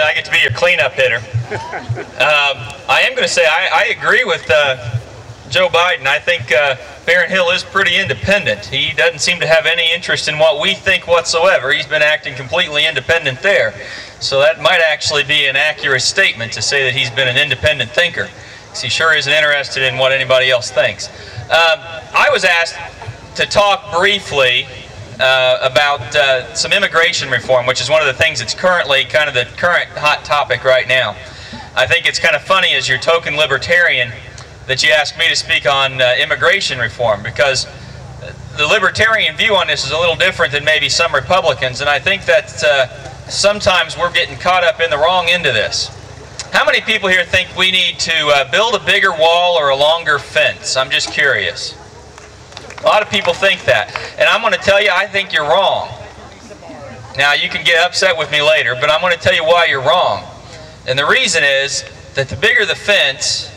I get to be your cleanup hitter. I am going to say I agree with Joe Biden. I think Barron Hill is pretty independent. He doesn't seem to have any interest in what we think whatsoever. He's been acting completely independent there. So that might actually be an accurate statement to say that he's been an independent thinker, because he sure isn't interested in what anybody else thinks. I was asked to talk briefly about some immigration reform, which is one of the things that's currently kind of the current hot topic right now. I think it's kind of funny as your token libertarian that you asked me to speak on immigration reform, because the libertarian view on this is a little different than maybe some Republicans, and I think that sometimes we're getting caught up in the wrong end of this. How many people here think we need to build a bigger wall or a longer fence? I'm just curious. A lot of people think that, and I'm going to tell you I think you're wrong. Now you can get upset with me later, but I'm going to tell you why you're wrong. And the reason is that the bigger the fence,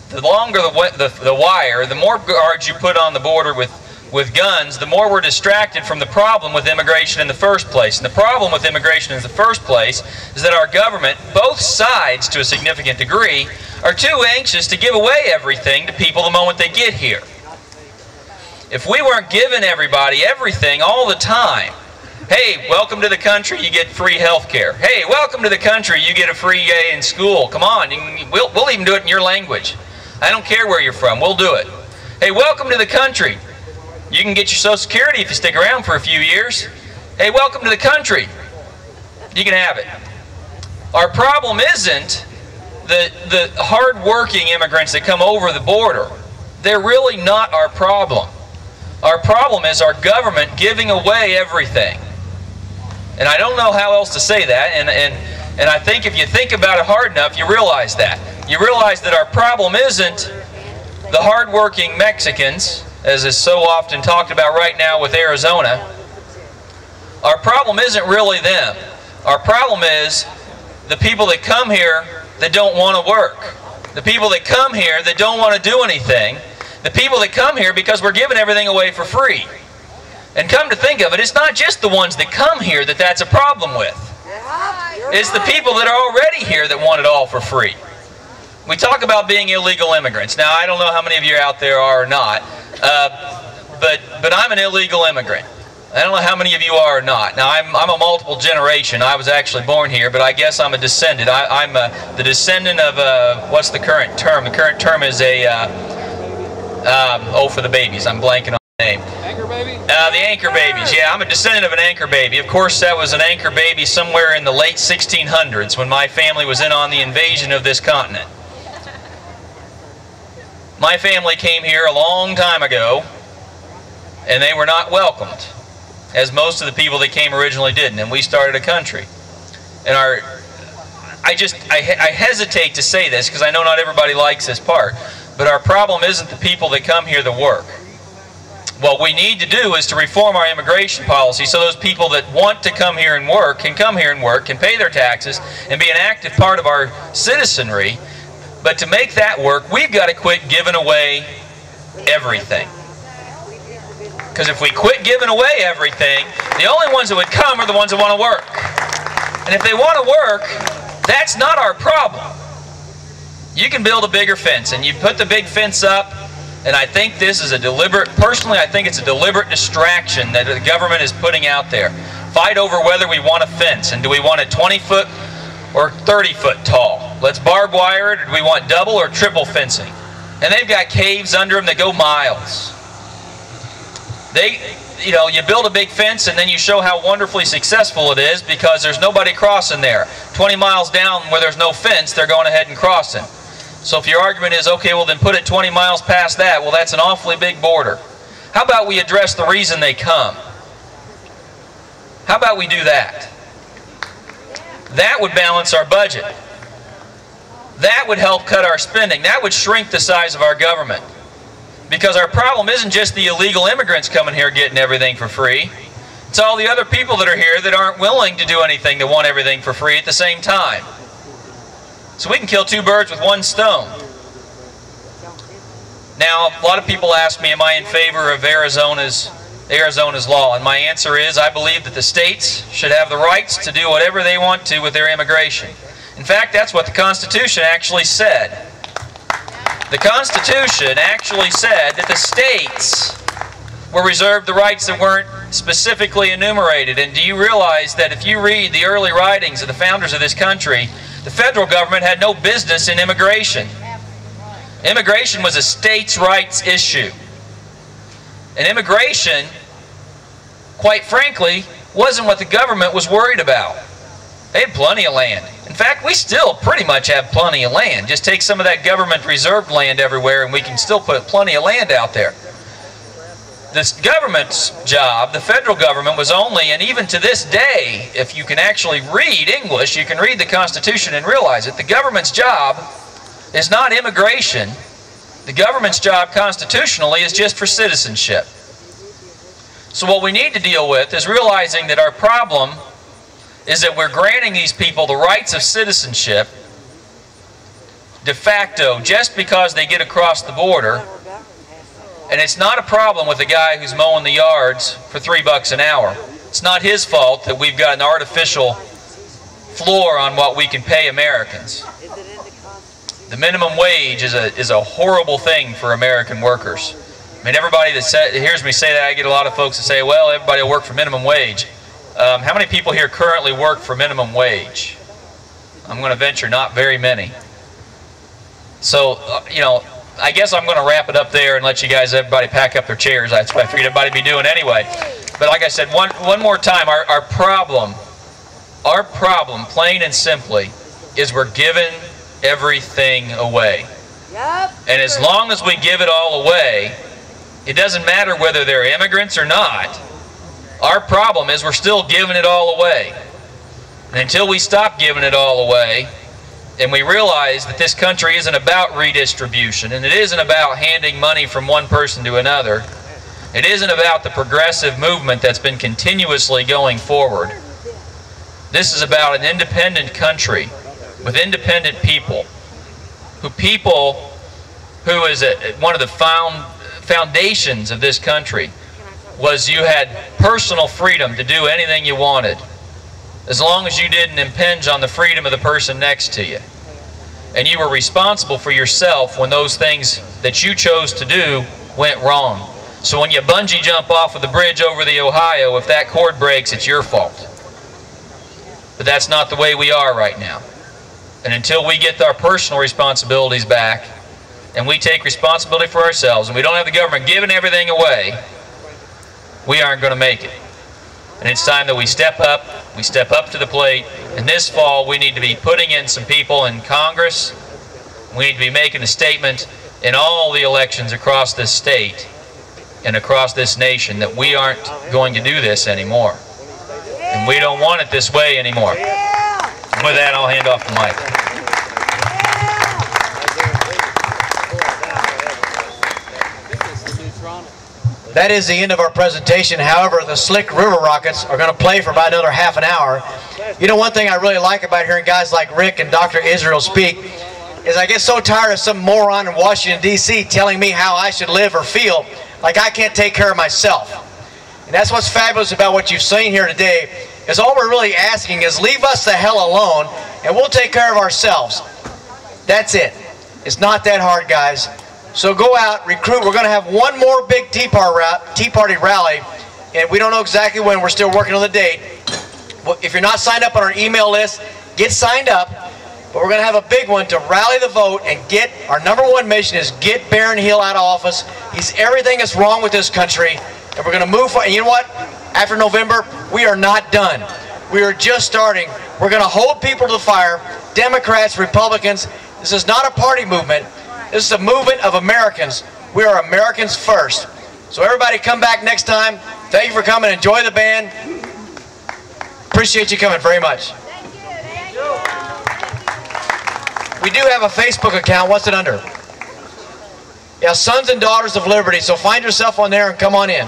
the longer the wire, the more guards you put on the border with guns, the more we're distracted from the problem with immigration in the first place. And the problem with immigration in the first place is that our government, both sides to a significant degree, are too anxious to give away everything to people the moment they get here. If we weren't giving everybody everything all the time, hey, welcome to the country, you get free health care. Hey, welcome to the country, you get a free day in school. Come on, we'll even do it in your language. I don't care where you're from, we'll do it. Hey, welcome to the country. You can get your Social Security if you stick around for a few years. Hey, welcome to the country. You can have it. Our problem isn't the hard-working immigrants that come over the border. They're really not our problem. Our problem is our government giving away everything. And I don't know how else to say that, and I think if you think about it hard enough, you realize that. You realize that our problem isn't the hard-working Mexicans, as is so often talked about right now with Arizona. Our problem isn't really them. Our problem is the people that come here that don't want to work. The people that come here that don't want to do anything. The people that come here because we're giving everything away for free. And come to think of it, it's not just the ones that come here that that's a problem with. It's the people that are already here that want it all for free. We talk about being illegal immigrants. Now, I don't know how many of you out there are or not, but I'm an illegal immigrant. I don't know how many of you are or not. Now, I'm a multiple generation. I was actually born here, but I guess I'm a descendant. I'm the descendant of, what's the current term? The current term is for the babies. I'm blanking on the name. Anchor baby? The anchor babies. Yeah, I'm a descendant of an anchor baby. Of course, that was an anchor baby somewhere in the late 1600s when my family was in on the invasion of this continent. My family came here a long time ago, and they were not welcomed, as most of the people that came originally didn't, and we started a country. And I hesitate to say this because I know not everybody likes this part, but our problem isn't the people that come here to work. What we need to do is to reform our immigration policy so those people that want to come here and work can come here and work, can pay their taxes, and be an active part of our citizenry. But to make that work, we've got to quit giving away everything. Because if we quit giving away everything, the only ones that would come are the ones that want to work. And if they want to work, that's not our problem. You can build a bigger fence, and you put the big fence up, and I think this is a deliberate, personally I think it's a deliberate distraction that the government is putting out there. Fight over whether we want a fence, and do we want it 20-foot or 30-foot tall? Let's barb wire it, or do we want double or triple fencing? And they've got caves under them that go miles. You build a big fence and then you show how wonderfully successful it is because there's nobody crossing there. 20 miles down where there's no fence, they're going ahead and crossing. So if your argument is, okay, well then put it 20 miles past that, well that's an awfully big border. How about we address the reason they come? How about we do that? That would balance our budget. That would help cut our spending. That would shrink the size of our government. Because our problem isn't just the illegal immigrants coming here getting everything for free. It's all the other people that are here that aren't willing to do anything, that want everything for free at the same time. So we can kill two birds with one stone. Now, a lot of people ask me, am I in favor of Arizona's Arizona's law? And my answer is, I believe that the states should have the rights to do whatever they want to with their immigration. In fact, that's what the Constitution actually said. The Constitution actually said that the states were reserved the rights that weren't specifically enumerated. And do you realize that if you read the early writings of the founders of this country, the federal government had no business in immigration. Immigration was a states' rights issue. And immigration, quite frankly, wasn't what the government was worried about. They had plenty of land. In fact, we still pretty much have plenty of land. Just take some of that government reserved land everywhere and we can still put plenty of land out there. This government's job, the federal government, was only, and even to this day, if you can actually read English, you can read the Constitution and realize it, the government's job is not immigration. The government's job constitutionally is just for citizenship. So what we need to deal with is realizing that our problem is that we're granting these people the rights of citizenship de facto just because they get across the border. And it's not a problem with the guy who's mowing the yards for $3 an hour. It's not his fault that we've got an artificial floor on what we can pay Americans. The minimum wage is a horrible thing for American workers. I mean, everybody that hears me say that, I get a lot of folks that say, well, everybody will work for minimum wage. How many people here currently work for minimum wage? I'm going to venture not very many. So, you know, I guess I'm going to wrap it up there and let you guys, everybody pack up their chairs. I figured everybody would be doing anyway. But like I said, one more time, our problem, plain and simply, is we're giving everything away. And as long as we give it all away, it doesn't matter whether they're immigrants or not. Our problem is we're still giving it all away. And until we stop giving it all away, and we realize that this country isn't about redistribution, and it isn't about handing money from one person to another, it isn't about the progressive movement that's been continuously going forward. This is about an independent country with independent people who is one of the foundations of this country was you had personal freedom to do anything you wanted, as long as you didn't impinge on the freedom of the person next to you. And you were responsible for yourself when those things that you chose to do went wrong. So when you bungee jump off of the bridge over the Ohio, if that cord breaks, it's your fault. But that's not the way we are right now. And until we get our personal responsibilities back, and we take responsibility for ourselves, and we don't have the government giving everything away, we aren't going to make it. And it's time that we step up to the plate. And this fall, we need to be putting in some people in Congress. We need to be making a statement in all the elections across this state and across this nation that we aren't going to do this anymore. And we don't want it this way anymore. And with that, I'll hand off the mic. That is the end of our presentation. However, the Slick River Rockets are going to play for about another half an hour. You know, one thing I really like about hearing guys like Rick and Dr. Israel speak is I get so tired of some moron in Washington, D.C. telling me how I should live or feel, like I can't take care of myself. And that's what's fabulous about what you've seen here today, is all we're really asking is leave us the hell alone and we'll take care of ourselves. That's it. It's not that hard, guys. So go out, recruit. We're going to have one more big Tea Party rally, and we don't know exactly when. We're still working on the date. If you're not signed up on our email list, get signed up. But we're going to have a big one to rally the vote and get, our #1 mission is get Baron Hill out of office. He's everything that's wrong with this country, and we're going to move forward. And you know what? After November, we are not done. We are just starting. We're going to hold people to the fire, Democrats, Republicans. This is not a party movement. This is a movement of Americans. We are Americans first. So everybody come back next time. Thank you for coming. Enjoy the band. Appreciate you coming very much. Thank you. We do have a Facebook account. What's it under? Yeah, Sons and Daughters of Liberty. So find yourself on there and come on in.